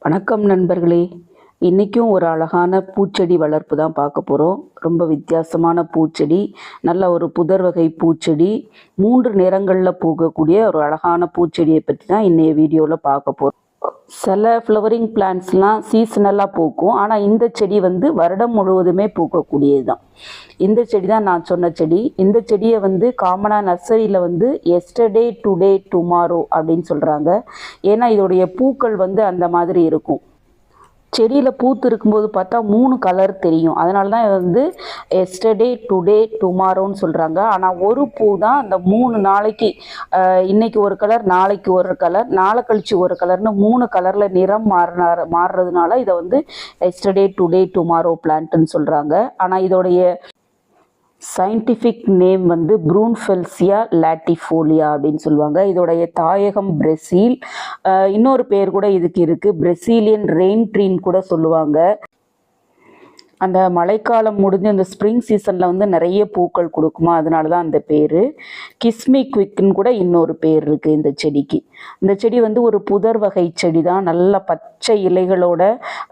வணக்கம் நண்பர்களே. இன்றைக்கும் ஒரு அழகான பூச்செடி வளர்ப்பு தான் பார்க்க போகிறோம். ரொம்ப வித்தியாசமான பூச்செடி, நல்ல ஒரு புதர் வகை பூச்செடி, 3 நிறங்களில் பூக்கக்கூடிய ஒரு அழகான பூச்செடியை பற்றி தான் இன்றைய வீடியோவில் பார்க்க போகிறோம். சில ஃப்ளவரிங் பிளான்ட்ஸ்லாம் சீசனலாக பூக்கும், ஆனால் இந்த செடி வந்து வருடம் முழுவதுமே பூக்கக்கூடியது தான். இந்த செடி தான் நான் சொன்ன செடி. இந்த செடியை வந்து காமனாக நர்சரியில் வந்து எஸ்டர்டே டுடே டுமாரோ அப்படின்னு சொல்கிறாங்க. ஏன்னா இதோடைய பூக்கள் வந்து அந்த மாதிரி இருக்கும். செடியில் பூத்து இருக்கும்போது பார்த்தா 3 கலர் தெரியும். அதனால தான் வந்து எஸ்டர்டே டுடே டுமாரோன்னு சொல்கிறாங்க. ஆனால் ஒரு பூ தான் அந்த 3 நாளைக்கு, இன்றைக்கி ஒரு கலர், நாளைக்கு ஒரு கலர், நாளை கழிச்சு ஒரு கலர்னு 3 கலரில் நிறம் மாறுறதுனால இதை வந்து எஸ்டர்டே டுடே டுமாரோ பிளான்ட்டுன்னு சொல்கிறாங்க. ஆனால் இதோடைய சயின்டிஃபிக் நேம் வந்து ப்ரூன்ஃபெல்சியா லாட்டிஃபோலியா அப்படின்னு சொல்லுவாங்க. இதோடைய தாயகம் பிரேசில். இன்னொரு பேர் கூட இதுக்கு இருக்குது, பிரேசிலியன் ரெயின் ட்ரீன்னு கூட சொல்லுவாங்க. அந்த மழைக்காலம் முடிஞ்சு அந்த ஸ்ப்ரிங் சீசனில் வந்து நிறைய பூக்கள் கொடுக்குமா, அதனால தான் அந்த பேர். கிஸ்மி குவிக்குன்னு கூட இன்னொரு பேர் இருக்குது இந்த செடிக்கு. இந்த செடி வந்து ஒரு புதர் வகை செடி தான். நல்ல பச்சை இலைகளோட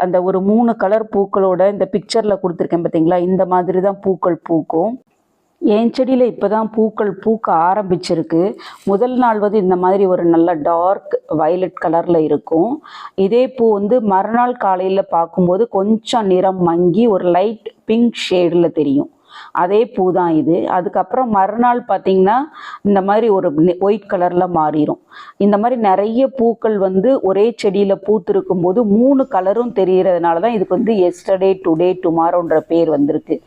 அந்த ஒரு 3 கலர் பூக்களோட இந்த பிக்சரில் கொடுத்துருக்கேன் பார்த்தீங்களா, இந்த மாதிரி தான் பூக்கள் பூக்கும். என் செடியில் இப்போ தான் பூக்கள் பூக்க ஆரம்பிச்சிருக்கு. முதல் நாள் வந்து இந்த மாதிரி ஒரு நல்ல டார்க் வயலட் கலரில் இருக்கும். இதே பூ வந்து மறுநாள் காலையில் பார்க்கும்போது கொஞ்சம் நிறம் மங்கி ஒரு லைட் பிங்க் ஷேடில் தெரியும். அதே பூ தான் இது. அதுக்கப்புறம் மறுநாள் பார்த்திங்கன்னா இந்த மாதிரி ஒரு ஒயிட் கலரில் மாறிடும். இந்த மாதிரி நிறைய பூக்கள் வந்து ஒரே செடியில் பூத்திருக்கும் போது 3 கலரும் தெரிகிறதுனால தான் இதுக்கு வந்து எஸ்டர்டே டுடே டுமாரோன்ற பேர் வந்திருக்கு.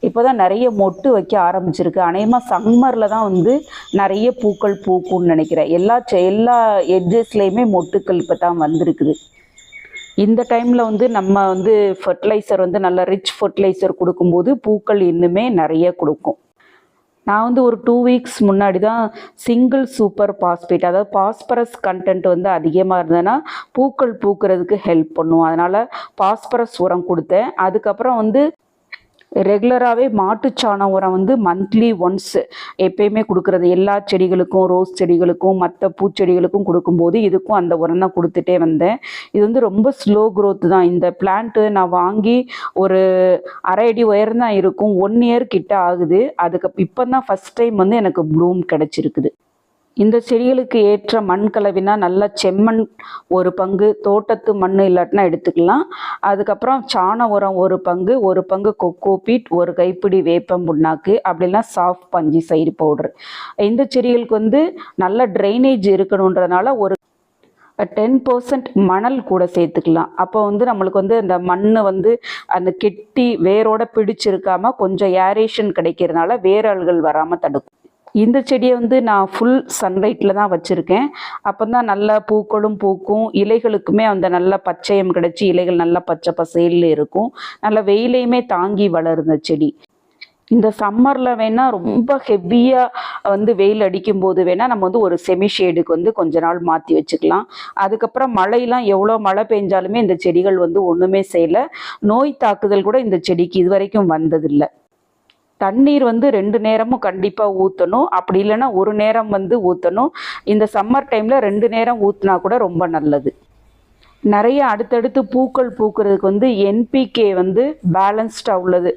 இப்போ தான் நிறைய மொட்டு வைக்க ஆரம்பிச்சிருக்கு. அநேகமாக சம்மரில் தான் வந்து நிறைய பூக்கள் பூக்கும்னு நினைக்கிறேன். எல்லா எட்ஜஸ்லேயுமே மொட்டுக்கள் இப்போ தான் வந்திருக்குது. இந்த டைமில் வந்து நம்ம வந்து ஃபர்டிலைசர் வந்து நல்ல ரிச் ஃபர்டிலைசர் கொடுக்கும்போது பூக்கள் இன்னுமே நிறைய கொடுக்கும். நான் வந்து ஒரு 2 வீக்ஸ் முன்னாடி தான் சிங்கிள் சூப்பர் பாஸ்பேட், அதாவது பாஸ்பரஸ் கண்டென்ட் வந்து அதிகமாக இருந்ததுன்னா பூக்கள் பூக்கிறதுக்கு ஹெல்ப் பண்ணும். அதனால் பாஸ்பரஸ் உரம் கொடுத்தேன். அதுக்கப்புறம் வந்து ரெகுலராகவே மாட்டுச்சாண உரம் வந்து மந்த்லி ஒன்ஸ் எப்பயுமே கொடுக்குறது. எல்லா செடிகளுக்கும், ரோஸ் செடிகளுக்கும் மற்ற பூச்செடிகளுக்கும் கொடுக்கும்போது இதுக்கும் அந்த உரம் தான் கொடுத்துட்டே வந்தேன். இது வந்து ரொம்ப ஸ்லோ க்ரோத் தான். இந்த பிளான்ட்டு நான் வாங்கி ஒரு 1/2 அடி உயரம் தான் இருக்கும். 1 இயர் கிட்ட ஆகுது. இப்போ தான் ஃபஸ்ட் டைம் வந்து எனக்கு ப்ளூம் கிடச்சிருக்குது. இந்த செடிகளுக்கு ஏற்ற மண் கலவினா நல்லா செம்மண் ஒரு பங்கு, தோட்டத்து மண் இல்லாட்டினா எடுத்துக்கலாம். அதுக்கப்புறம் சாண உரம் ஒரு பங்கு கொக்கோபீட், ஒரு கைப்பிடி வேப்பம் புண்ணாக்கு, அப்படின்னா சாஃப்ட் பஞ்சு சைடு பவுடர். இந்த செடிகளுக்கு வந்து நல்ல ட்ரைனேஜ் இருக்கணுன்றதுனால ஒரு 10% மணல் கூட சேர்த்துக்கலாம். அப்போ வந்து நம்மளுக்கு வந்து அந்த மண் வந்து அந்த கெட்டி வேரோட பிடிச்சிருக்காமல் கொஞ்சம் ஏரேஷன் கிடைக்கிறதுனால வேரல்கள் வராமல் தடுக்கும். இந்த செடியை வந்து நான் ஃபுல் சன்லைட்டில் தான் வச்சுருக்கேன். அப்போ தான் நல்ல பூக்களும் பூக்கும், இலைகளுக்குமே அந்த நல்ல பச்சையம் கிடச்சி இலைகள் நல்லா பச்சை பசேல்னு இருக்கும். நல்ல வெயிலையுமே தாங்கி வளருந்த செடி. இந்த சம்மரில் வேணால் ரொம்ப ஹெவியாக வந்து வெயில் அடிக்கும்போது வேணால் நம்ம வந்து ஒரு செமி ஷேடுக்கு வந்து கொஞ்ச நாள் மாற்றி வச்சுக்கலாம். அதுக்கப்புறம் மழையெல்லாம் எவ்வளோ மழை பெஞ்சாலுமே இந்த செடிகள் வந்து ஒன்றுமே செய்யலை. நோய் தாக்குதல் கூட இந்த செடிக்கு இது வரைக்கும் வந்ததில்லை. தண்ணீர் வந்து 2 நேரமும் கண்டிப்பாக ஊற்றணும். அப்படி இல்லைன்னா ஒரு நேரம் வந்து ஊற்றணும். இந்த சம்மர் டைமில் 2 நேரம் ஊற்றினா கூட ரொம்ப நல்லது. நிறைய அடுத்தடுத்து பூக்கள் பூக்கிறதுக்கு வந்து என்பிகே வந்து பேலன்ஸ்டாக உள்ளது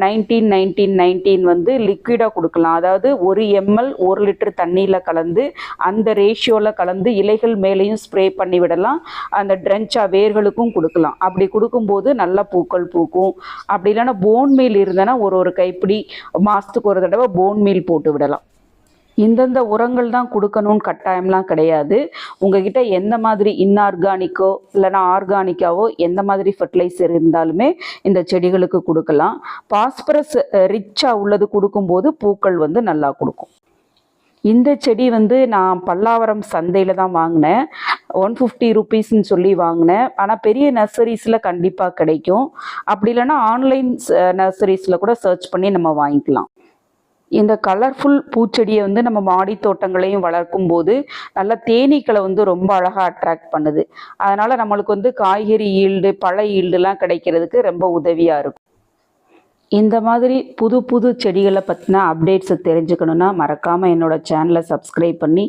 19-19-19 வந்து லிக்விடாக கொடுக்கலாம். அதாவது 1 ml 1 லிட்டர் தண்ணியில் கலந்து அந்த ரேஷியோவில் கலந்து இலைகள் மேலேயும் ஸ்ப்ரே பண்ணி விடலாம். அந்த ட்ரென்ச்சாக வேர்களுக்கும் கொடுக்கலாம். அப்படி கொடுக்கும்போது நல்ல பூக்கள் பூக்கும். அப்படி இல்லைன்னா போன் மீல் இருந்தனா ஒரு கைப்பிடி மாதத்துக்கு ஒரு தடவை போன் மீல் போட்டு விடலாம். இந்தந்த உரங்கள் தான் கொடுக்கணும்னு கட்டாயம்லாம் கிடையாது. உங்ககிட்ட எந்த மாதிரி இன்ஆர்கானிக்கோ இல்லைனா ஆர்கானிக்காவோ எந்த மாதிரி ஃபர்டிலைசர் இருந்தாலுமே இந்த செடிகளுக்கு கொடுக்கலாம். பாஸ்பரஸ் ரிச்சாக உள்ளது கொடுக்கும்போது பூக்கள் வந்து நல்லா கொடுக்கும். இந்த செடி வந்து நான் பல்லாவரம் சந்தையில் தான் வாங்கினேன். 150 ருபீஸ்ன்னு சொல்லி வாங்கினேன். ஆனால் பெரிய நர்சரிஸில் கண்டிப்பாக கிடைக்கும். அப்படி இல்லைன்னா ஆன்லைன் நர்சரிஸில் கூட சர்ச் பண்ணி நம்ம வாங்கிக்கலாம். இந்த கலர்ஃபுல் பூச்செடியை வந்து நம்ம மாடி தோட்டங்களையும் வளர்க்கும் போது நல்ல தேனீக்களை வந்து ரொம்ப அழகாக அட்ராக்ட் பண்ணுது. அதனால் நம்மளுக்கு வந்து காய்கறி ஈல்டு, பழ ஈல்டுலாம் கிடைக்கிறதுக்கு ரொம்ப உதவியாக இருக்கும். இந்த மாதிரி புது புது செடிகளை பற்றின அப்டேட்ஸை தெரிஞ்சுக்கணுன்னா மறக்காமல் என்னோடய சேனலை சப்ஸ்கிரைப் பண்ணி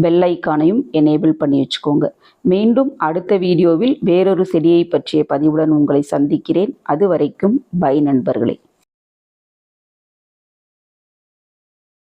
பெல் ஐக்கானையும் எனேபிள் பண்ணி வச்சுக்கோங்க. மீண்டும் அடுத்த வீடியோவில் வேறொரு செடியை பற்றிய பதிவுடன் உங்களை சந்திக்கிறேன். அது வரைக்கும் பை நண்பர்களே.